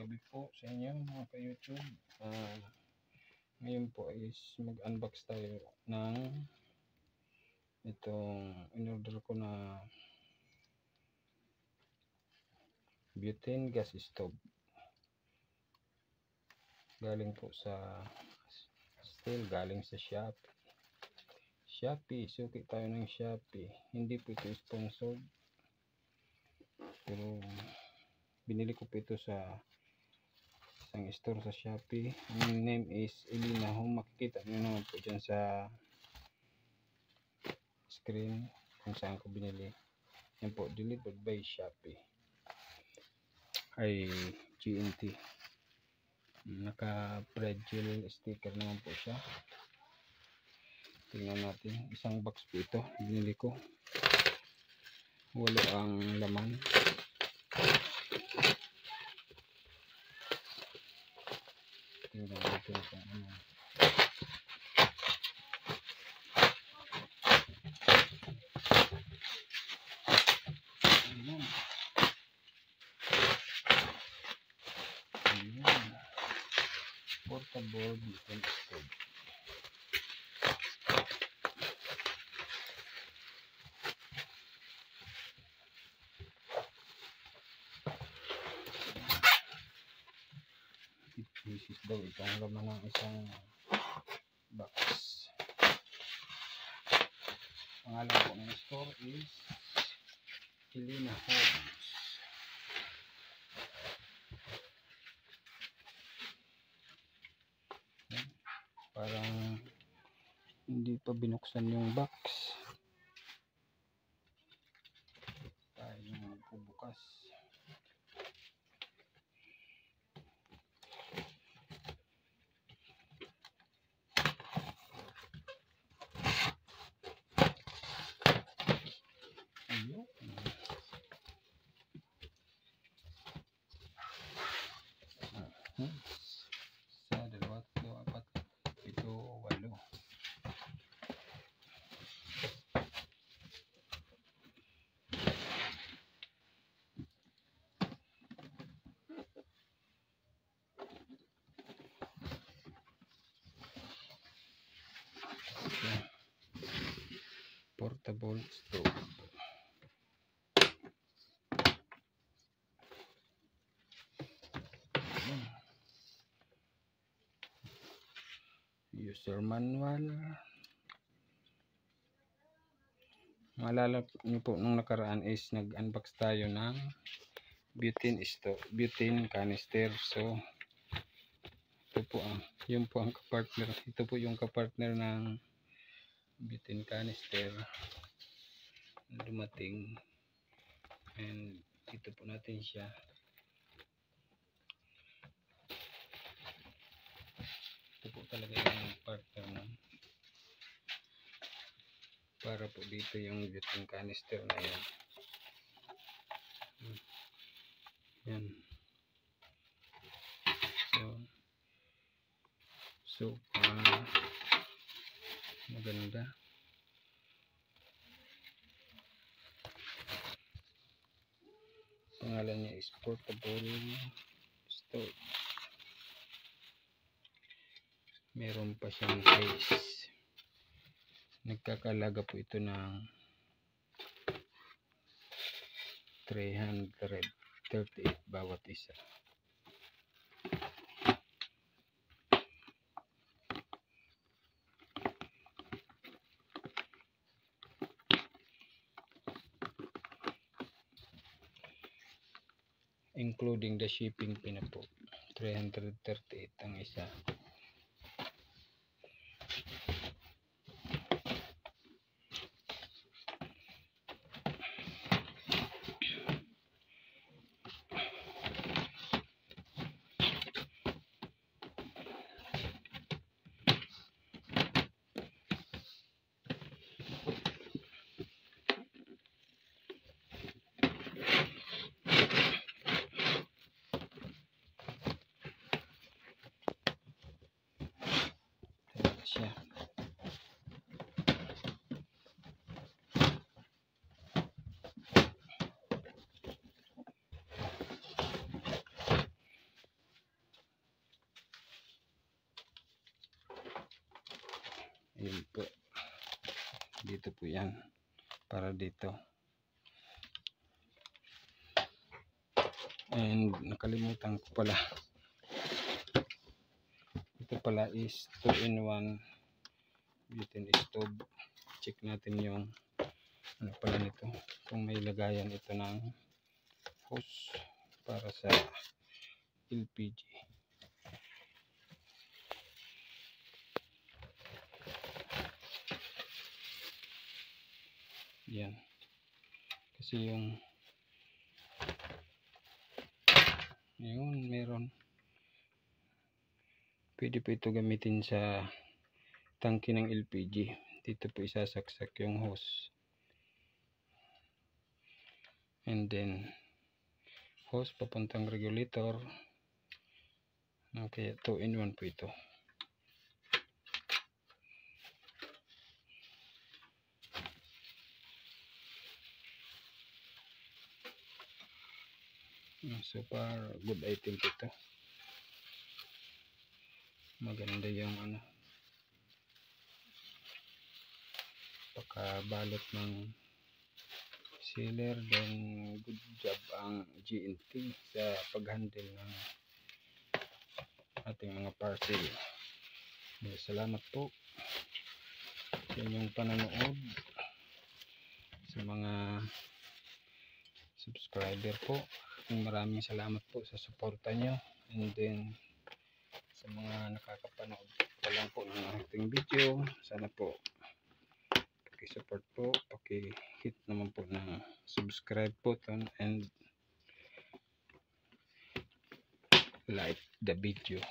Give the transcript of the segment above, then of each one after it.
gabi po sa inyo mga ka-YouTube. Ngayon po is mag-unbox tayo ng itong in-order ko na butane gas stove. Galing po sa galing sa Shopee. Suki tayo ng Shopee. Hindi po ito sponsored. Pero binili ko po ito sa isang store sa Shopee. Ang name is Elina Home. Makikita nyo naman po dyan sa screen kung saan ko binili. Yan po, delivered by Shopee. Ay GNT. Naka fragile sticker naman po siya. Tingnan natin. Isang box po ito. Binili ko. 8 ang laman. Tingnan natin kung ano. Ayan. Ayan. Portable butane stove. This is daw itong laman ng isang box. Pangalan po ng store is Elina Home. Parang hindi pa binuksan yung box. Tayo magbubukas. Ayun. Sa 2, 3, 4, 7, 8. Portable stove. User manual. Maalala niyo po nung nakaraan is nag-unbox tayo ng butane stove, butane canister. So ito po yun po ang kapartner. Ito po yung kapartner ng butane canister na dumating. And ito po natin siya. Ito po talaga yung partner na para po dito yung butane canister na yan. Yan. So maganda. Pangalan niya is portable stove. Meron pa siyang case. Nagkakalaga po ito ng 338 bawat isa. Including the shipping fee na po. 338 ang isa. Siya. Ayun po. Dito po yan. Para dito. And nakalimutan ko pala. Ito pala is 2-in-1 butane stove. Check natin yung ano pala nito. Kung may lagayan ito ng hose para sa LPG. Yan. Kasi yung meron. Pwede po ito gamitin sa tangke ng LPG. Dito po isasaksak yung hose. And then hose papuntang regulator. Kaya 2-in-1 po ito. So far good item po ito. Maganda yung ano, pagkabalot ng sealer. Then good job ang GNT sa paghandle ng ating mga parcel. Salamat po sa inyong panonood, sa mga subscriber po. Maraming salamat po sa suporta nyo. And then sa mga nakakapanood pa lang po ng ating video, sana po paki-support po, paki-hit naman po ng subscribe button and like the video.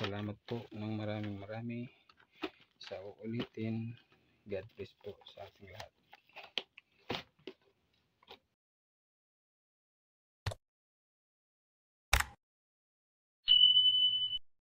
Salamat po ng marami sa uulitin. God bless po sa ating lahat.